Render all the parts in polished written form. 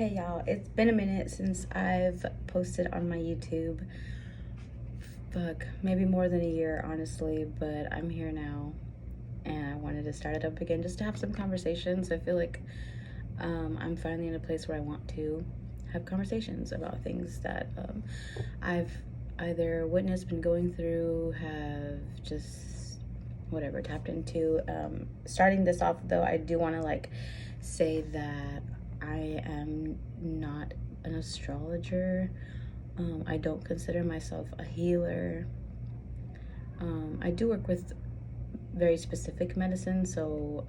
Hey y'all, it's been a minute since I've posted on my YouTube. Fuck, maybe more than a year, honestly, but I'm here now and I wanted to start it up again just to have some conversations. I feel like I'm finally in a place where I want to have conversations about things that I've either witnessed, been going through, have just whatever tapped into. Starting this off though, I do want to say that I am not an astrologer. I don't consider myself a healer. I do work with very specific medicine, so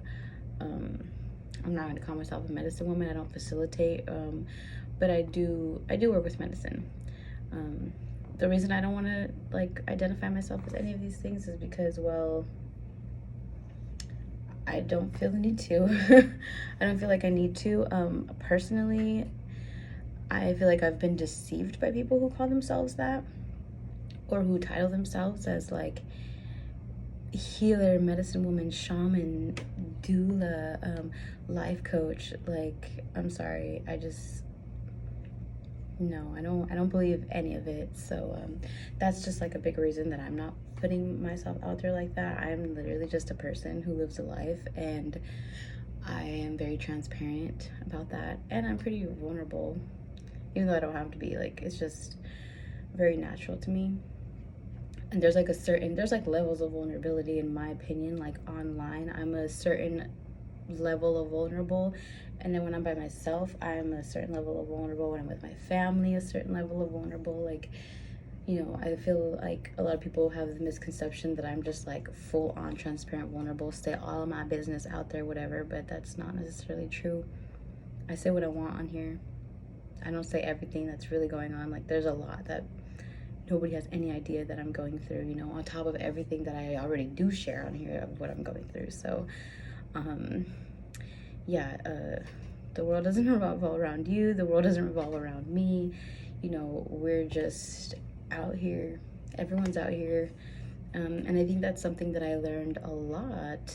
I'm not going to call myself a medicine woman. I don't facilitate, but I do work with medicine. The reason I don't want to identify myself as any of these things is because, well, I don't feel the need to. I don't feel like I need to. Personally, I feel like I've been deceived by people who call themselves that, or who title themselves as healer, medicine woman, shaman, doula, life coach. I'm sorry, no, I don't believe any of it. So that's just a big reason that I'm not putting myself out there like that. I'm literally just a person who lives a life, and I am very transparent about that, and I'm pretty vulnerable, even though I don't have to be. It's just very natural to me. And there's levels of vulnerability, in my opinion. Online, I'm a certain level of vulnerable, and then when I'm by myself, I'm a certain level of vulnerable. When I'm with my family, a certain level of vulnerable. I feel like a lot of people have the misconception that I'm just full on transparent, vulnerable, say all of my business out there, whatever, but that's not necessarily true. I say what I want on here. I don't say everything that's really going on. There's a lot that nobody has any idea that I'm going through, on top of everything that I already do share on here of what I'm going through. So the world doesn't revolve around you, the world doesn't revolve around me. We're just out here, everyone's out here. And I think that's something that I learned a lot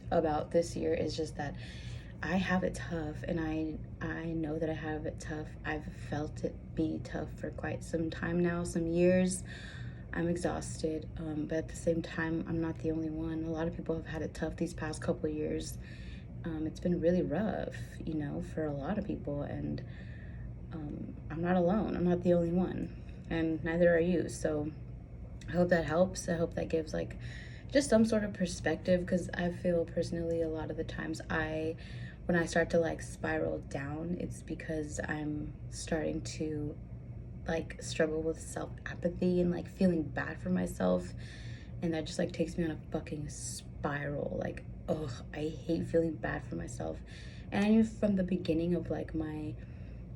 about this year, is just that I have it tough, and I know that I have it tough. I've felt it be tough for quite some time now, some years. I'm exhausted, but at the same time, I'm not the only one. A lot of people have had it tough these past couple of years. It's been really rough, for a lot of people, and I'm not alone. I'm not the only one, and neither are you. So I hope that helps. I hope that gives just some sort of perspective, because I feel personally a lot of the times when I start to spiral down, it's because I'm starting to struggle with self-apathy and feeling bad for myself, and that just takes me on a fucking spiral. Ugh, I hate feeling bad for myself. And I knew from the beginning of my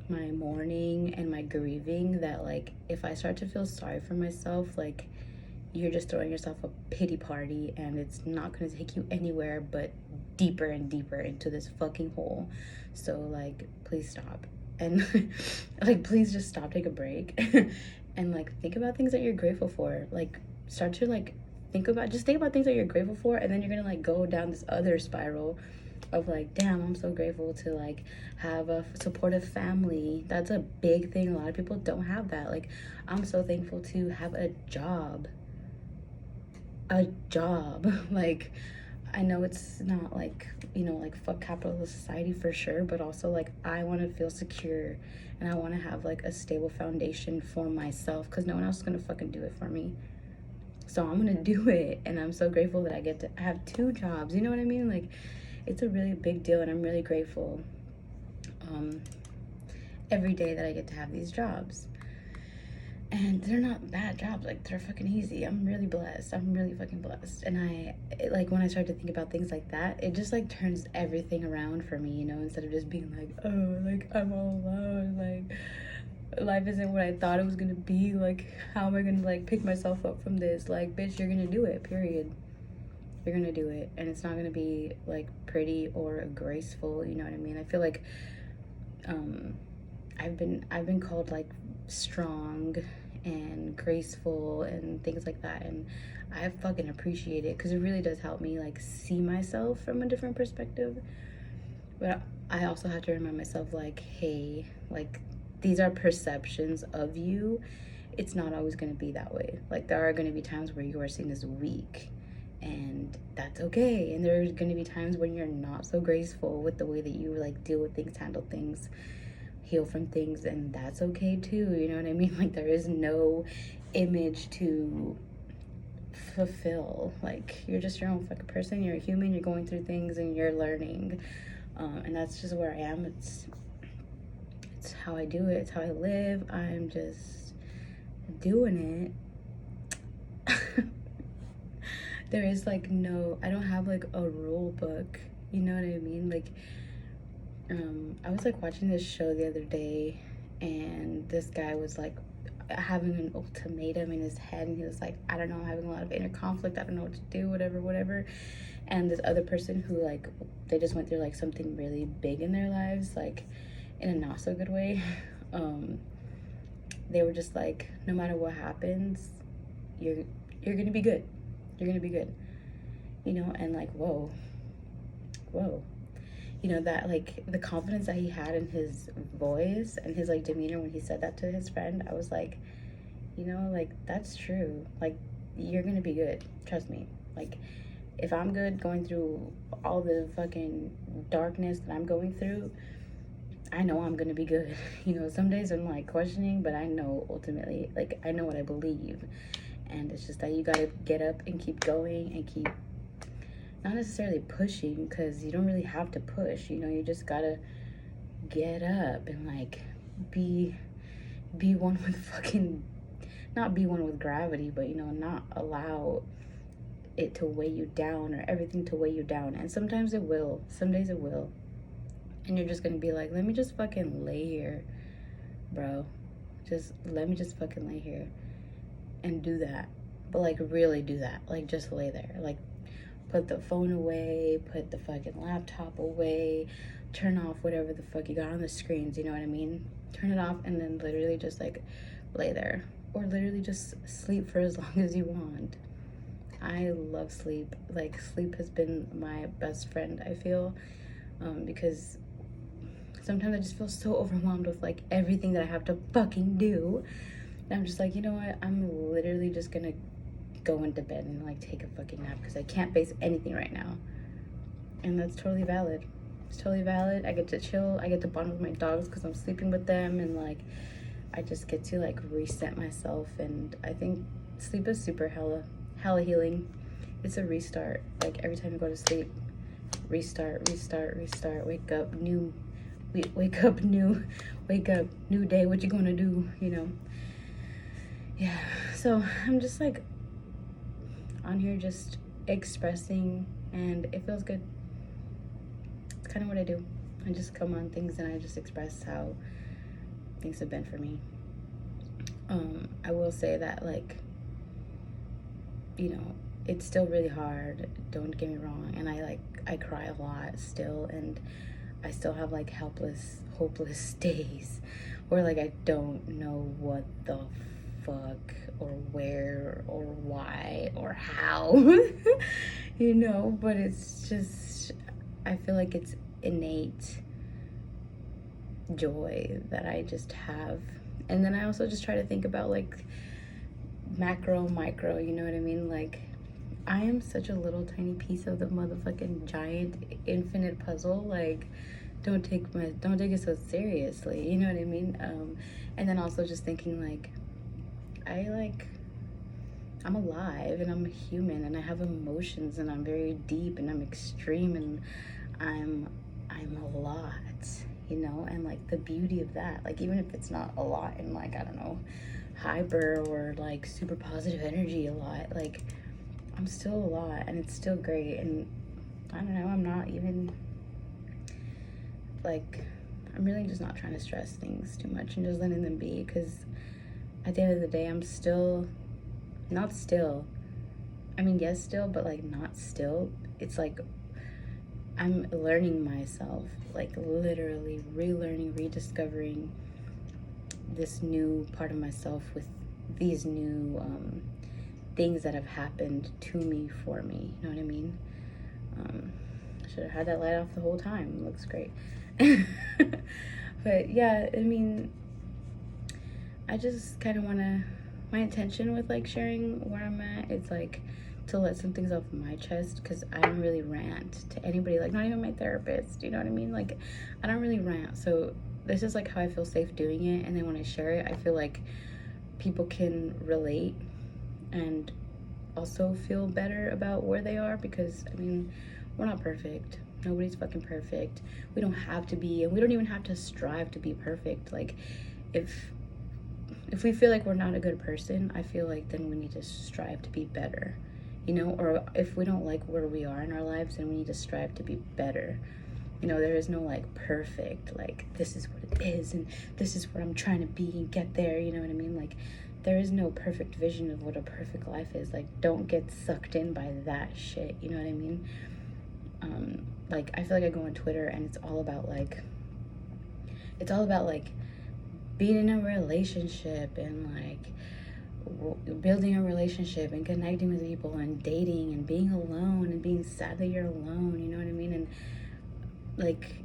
mourning and my grieving that if I start to feel sorry for myself, you're just throwing yourself a pity party, and it's not going to take you anywhere but deeper and deeper into this fucking hole. So please stop, and please just stop, take a break, and think about things that you're grateful for. Start to think about things that you're grateful for, and then you're gonna go down this other spiral of damn, I'm so grateful to have a supportive family. That's a big thing. A lot of people don't have that. I'm so thankful to have a job. I know it's not fuck capitalist society for sure, but also I want to feel secure, and I want to have a stable foundation for myself, because no one else is gonna fucking do it for me. So I'm gonna do it, and I'm so grateful that I get to have 2 jobs. You know what I mean? It's a really big deal, and I'm really grateful every day that I get to have these jobs. And they're not bad jobs. They're fucking easy. I'm really blessed. I'm really fucking blessed. And when I start to think about things like that, it just turns everything around for me, instead of just being I'm all alone, life isn't what I thought it was gonna be. How am I gonna pick myself up from this? Bitch, you're gonna do it, period. You're gonna do it, and it's not gonna be pretty or graceful. You know what I mean? I feel I've been called strong and graceful and things like that, and I fucking appreciate it, because it really does help me see myself from a different perspective. But I also have to remind myself, like, hey, like, these are perceptions of you. It's not always going to be that way. Like, there are going to be times where you are seen as weak, and that's okay. And there's going to be times when you're not so graceful with the way that you, like, deal with things, handle things, heal from things, and that's okay too. You know what I mean? Like, there is no image to fulfill. Like, you're just your own fucking person. You're a human. You're going through things and you're learning. And that's just where I am. It's how I do it. It's how I live. I'm just doing it. There is like no, I don't have like a rule book. You know what I mean? Like, I was like watching this show the other day, and this guy was like having an ultimatum in his head, and he was like, I don't know, I'm having a lot of inner conflict, I don't know what to do, whatever. And this other person who, like, they just went through like something really big in their lives, like in a not so good way, they were just like, no matter what happens, you're gonna be good, you know. And like, whoa, you know, that like the confidence that he had in his voice and his like demeanor when he said that to his friend, I was like, you know, like, that's true. Like, you're gonna be good, trust me. Like, if I'm good going through all the fucking darkness that I'm going through, I know I'm gonna be good. You know, some days I'm like questioning, but I know ultimately, like, I know what I believe. And it's just that you gotta get up and keep going and keep not necessarily pushing, because you don't really have to push, you know. You just gotta get up and like be one with fucking, not be one with gravity, but, you know, not allow it to weigh you down or everything to weigh you down. And sometimes it will, some days it will, and you're just gonna be like, let me just fucking lay here, bro. Just let me just fucking lay here and do that. But like, really do that. Like, just lay there. Like, put the phone away, put the fucking laptop away, turn off whatever the fuck you got on the screens, you know what I mean? Turn it off, and then literally just like lay there. Or literally just sleep for as long as you want. I love sleep. Like, sleep has been my best friend, I feel, because sometimes I just feel so overwhelmed with like everything that I have to fucking do. And I'm just like, you know what? I'm literally just gonna go into bed and like take a fucking nap because I can't face anything right now. And that's totally valid. It's totally valid. I get to chill. I get to bond with my dogs because I'm sleeping with them, and like, I just get to like reset myself. And I think sleep is super hella healing. It's a restart. Like, every time you go to sleep, restart. Wake up new day. What you gonna do, you know? Yeah. So I'm just like on here just expressing, and it feels good. It's kind of what I do. I just come on things and I just express how things have been for me. I will say that, like, you know, it's still really hard, don't get me wrong, and I cry a lot still, and I still have like hopeless days where like I don't know what the fuck or where or why or how, you know. But it's just, I feel like it's innate joy that I just have. And then I also just try to think about like macro, micro, you know what I mean? Like, I am such a little tiny piece of the motherfucking giant infinite puzzle. Like, don't take it so seriously, you know what I mean? And then also just thinking like, I'm alive and I'm a human and I have emotions and I'm very deep and I'm extreme and I'm a lot, you know. And like, the beauty of that, like, even if it's not a lot and like, I don't know, hyper or like super positive energy a lot, like, I'm still a lot and it's still great. And I don't know, I'm not even like, I'm really just not trying to stress things too much and just letting them be, because at the end of the day, I'm still not still, I mean, yes, still, but like not still. It's like I'm learning myself, like literally relearning, rediscovering this new part of myself with these new things that have happened to me, for me, you know what I mean? Should have had that light off the whole time. It looks great. But yeah, I mean, I just kind of want to, my intention with like sharing where I'm at is like to let some things off my chest, because I don't really rant to anybody, like not even my therapist, you know what I mean? Like I don't really rant. So this is like how I feel safe doing it. And then when I share it, I feel like people can relate and also feel better about where they are, because I mean, we're not perfect. Nobody's fucking perfect. We don't have to be, and we don't even have to strive to be perfect. Like if we feel like we're not a good person, I feel like then we need to strive to be better, you know? Or if we don't like where we are in our lives, then we need to strive to be better. You know, there is no like perfect, like this is what it is and this is what I'm trying to be and get there, you know what I mean? Like there is no perfect vision of what a perfect life is. Like don't get sucked in by that shit, you know what I mean? Like I feel like I go on Twitter and it's all about like being in a relationship and like building a relationship and connecting with people and dating and being alone and being sad that you're alone, you know what I mean? And like,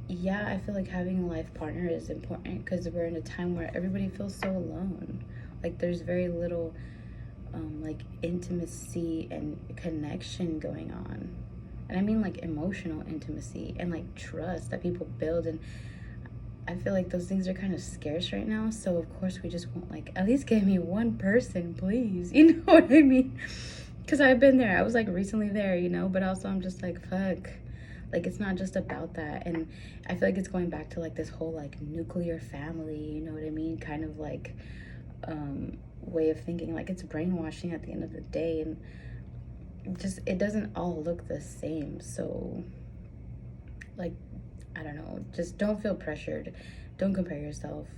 yeah, I feel like having a life partner is important, because we're in a time where everybody feels so alone. Like there's very little like intimacy and connection going on, and I mean like emotional intimacy and like trust that people build. And I feel like those things are kind of scarce right now. So of course we just want like, at least give me one person, please. You know what I mean? Because I've been there. I was like recently there, you know, but also I'm just like, fuck. Like it's not just about that. And I feel like it's going back to like this whole like nuclear family, you know what I mean? Kind of like way of thinking. Like it's brainwashing at the end of the day. And just, it doesn't all look the same. So like, I don't know, just don't feel pressured. Don't compare yourself.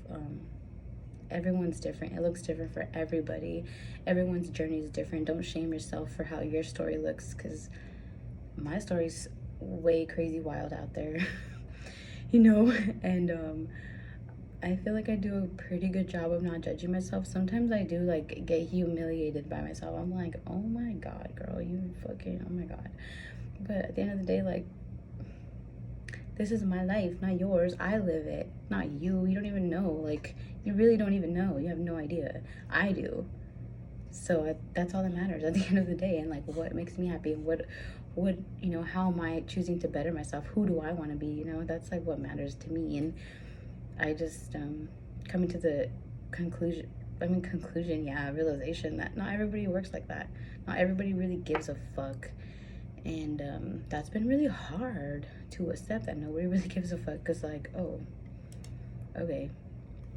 Everyone's different. It looks different for everybody. Everyone's journey is different. Don't shame yourself for how your story looks, because my story's way crazy wild out there. You know? And I feel like I do a pretty good job of not judging myself. Sometimes I do like get humiliated by myself. I'm like, oh my god, girl, you fucking, oh my god. But at the end of the day, like, this is my life, not yours. I live it, not you. You don't even know. Like, you really don't even know. You have no idea. I do. So that's all that matters at the end of the day. And like, what makes me happy, and what, you know, how am I choosing to better myself? Who do I want to be? You know, that's like what matters to me. And I just coming to the realization that not everybody works like that. Not everybody really gives a fuck. And that's been really hard to accept, that nobody really gives a fuck. Because like, oh, okay.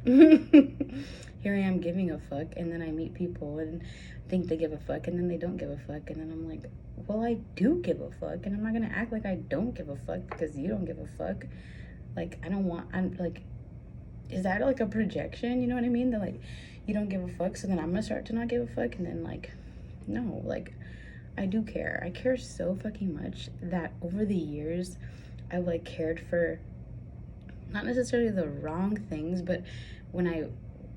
Here I am giving a fuck, and then I meet people and think they give a fuck, and then they don't give a fuck. And then I'm like, well, I do give a fuck, and I'm not gonna act like I don't give a fuck because you don't give a fuck. Like, I'm like, is that like a projection? You know what I mean? That like, you don't give a fuck, so then I'm gonna start to not give a fuck. And then like, no, like, I do care. I care so fucking much that over the years, I've like cared for not necessarily the wrong things, but when I,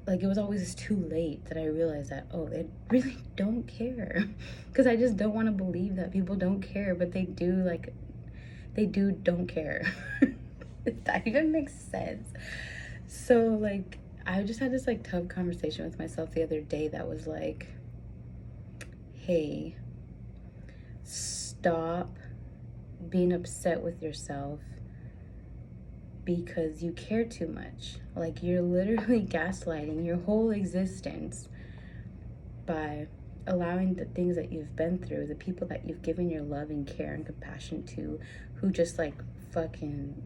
like, it was always too late that I realized that, oh, they really don't care. Because I just don't want to believe that people don't care, but they do, like, don't care. If that even makes sense. So, like, I just had this, like, tough conversation with myself the other day that was like, hey, stop being upset with yourself because you care too much. Like, you're literally gaslighting your whole existence by allowing the things that you've been through, the people that you've given your love and care and compassion to, who just like fucking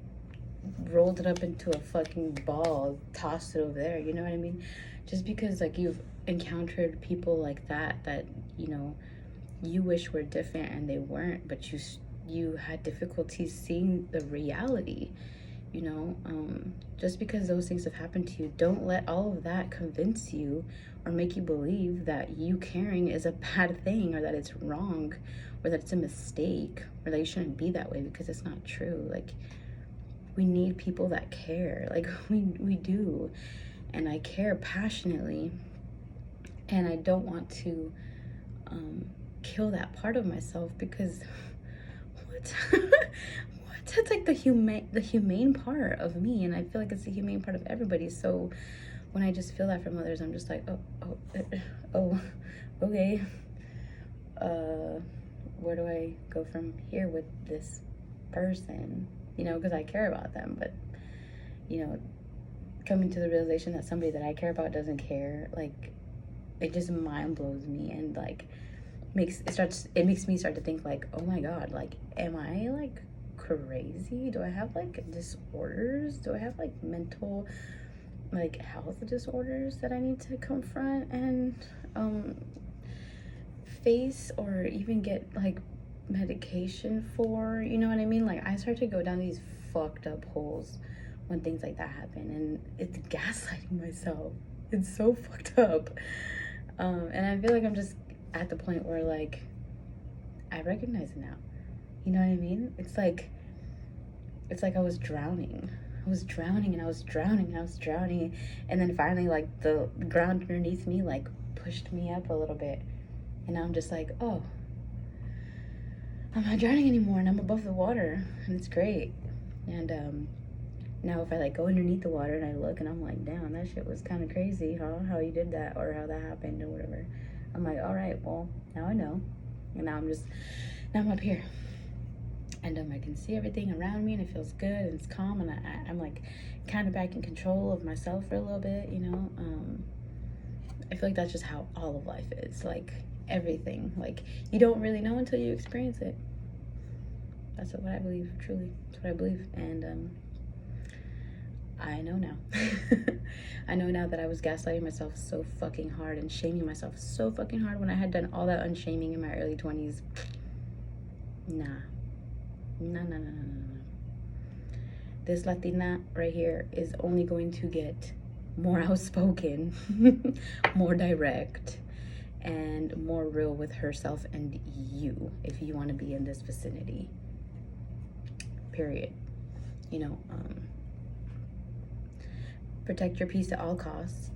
rolled it up into a fucking ball, tossed it over there, you know what I mean? Just because like you've encountered people like that, you know, you wish were different and they weren't, but you had difficulties seeing the reality, you know. Just because those things have happened to you, don't let all of that convince you or make you believe that you caring is a bad thing, or that it's wrong, or that it's a mistake, or that you shouldn't be that way, because it's not true. Like, we need people that care. Like, we do. And I care passionately, and I don't want to kill that part of myself, because what that's like the humane part of me, and I feel like it's the humane part of everybody. So when I just feel that from others, I'm just like, oh, okay. Where do I go from here with this person? You know, because I care about them, but you know, coming to the realization that somebody that I care about doesn't care, like, it just mind blows me, and like it makes me start to think like, oh my god, like, am I like crazy? Do I have like disorders? Do I have like mental, like, health disorders that I need to confront and face, or even get like medication for? You know what I mean? Like, I start to go down these fucked up holes when things like that happen, and it's gaslighting myself. It's so fucked up. And I feel like I'm just at the point where, like, I recognize it now. You know what I mean? It's like I was drowning. I was drowning and I was drowning and I was drowning. And then finally, like, the ground underneath me, like, pushed me up a little bit. And now I'm just like, oh, I'm not drowning anymore, and I'm above the water. And it's great. And now if I, like, go underneath the water and I look and I'm like, damn, that shit was kind of crazy, huh? How you did that, or how that happened, or whatever. I'm like, all right, well, now I know. And now I'm up here. And I can see everything around me, and it feels good, and it's calm, and I'm like kind of back in control of myself for a little bit, you know. I feel like that's just how all of life is, like everything. Like, you don't really know until you experience it. That's what I believe, truly. That's what I believe. And I know now. I know now that I was gaslighting myself so fucking hard and shaming myself so fucking hard when I had done all that unshaming in my early 20s. Nah. No. This Latina right here is only going to get more outspoken, more direct, and more real with herself and you, if you want to be in this vicinity. Period. You know, protect your peace at all costs.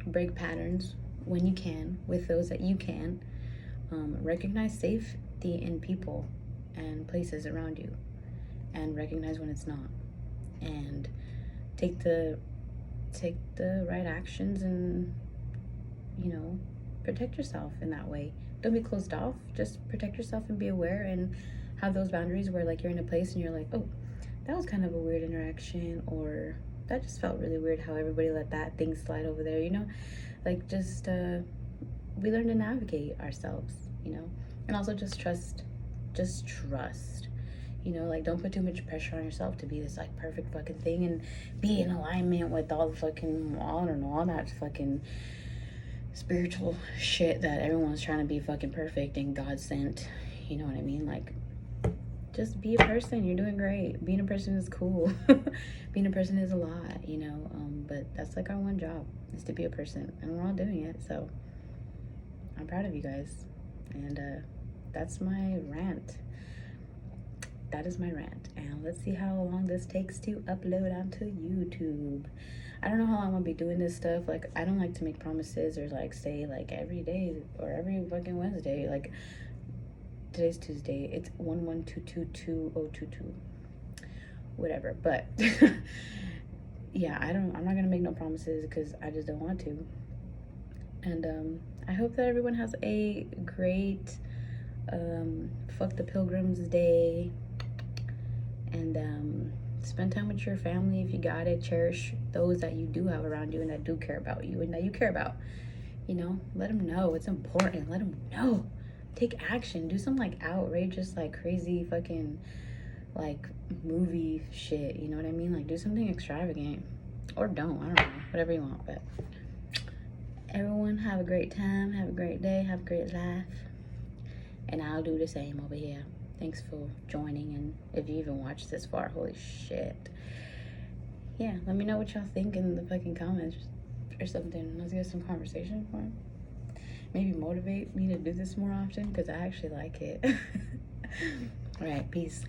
Break patterns when you can, with those that you can. Recognize safety in people and places around you, and recognize when it's not, and take the right actions, and, you know, protect yourself in that way. Don't be closed off. Just protect yourself and be aware, and have those boundaries where, like, you're in a place and you're like, oh, that was kind of a weird interaction, or that just felt really weird how everybody let that thing slide over there, you know. Like, just we learn to navigate ourselves, you know. And also just trust, you know. Like, don't put too much pressure on yourself to be this, like, perfect fucking thing and be in alignment with all the fucking, I don't know, all that fucking spiritual shit that everyone's trying to be fucking perfect and God sent. You know what I mean? Like, just be a person. You're doing great. Being a person is cool. Being a person is a lot, you know. But that's like our one job, is to be a person, and we're all doing it. So I'm proud of you guys. And that's my rant. That is my rant. And let's see how long this takes to upload onto YouTube. I don't know how long I'll be doing this stuff. Like, I don't like to make promises or, like, say, like, every day or every fucking Wednesday. Like, today's Tuesday. It's 112222022. Whatever. But yeah, I'm not gonna make no promises because I just don't want to. And I hope that everyone has a great fuck the Pilgrims Day. And spend time with your family if you got it. Cherish those that you do have around you and that do care about you and that you care about. You know, let them know it's important. Let them know. Take action. Do some, like, outrageous, like, crazy fucking, like, movie shit. You know what I mean? Like, do something extravagant. Or don't. I don't know. Whatever you want. But everyone, have a great time. Have a great day. Have a great life. And I'll do the same over here. Thanks for joining, and if you even watched this far, holy shit. Yeah, let me know what y'all think in the fucking comments or something. Let's get some conversation going. Maybe motivate me to do this more often, because I actually like it. All right, peace.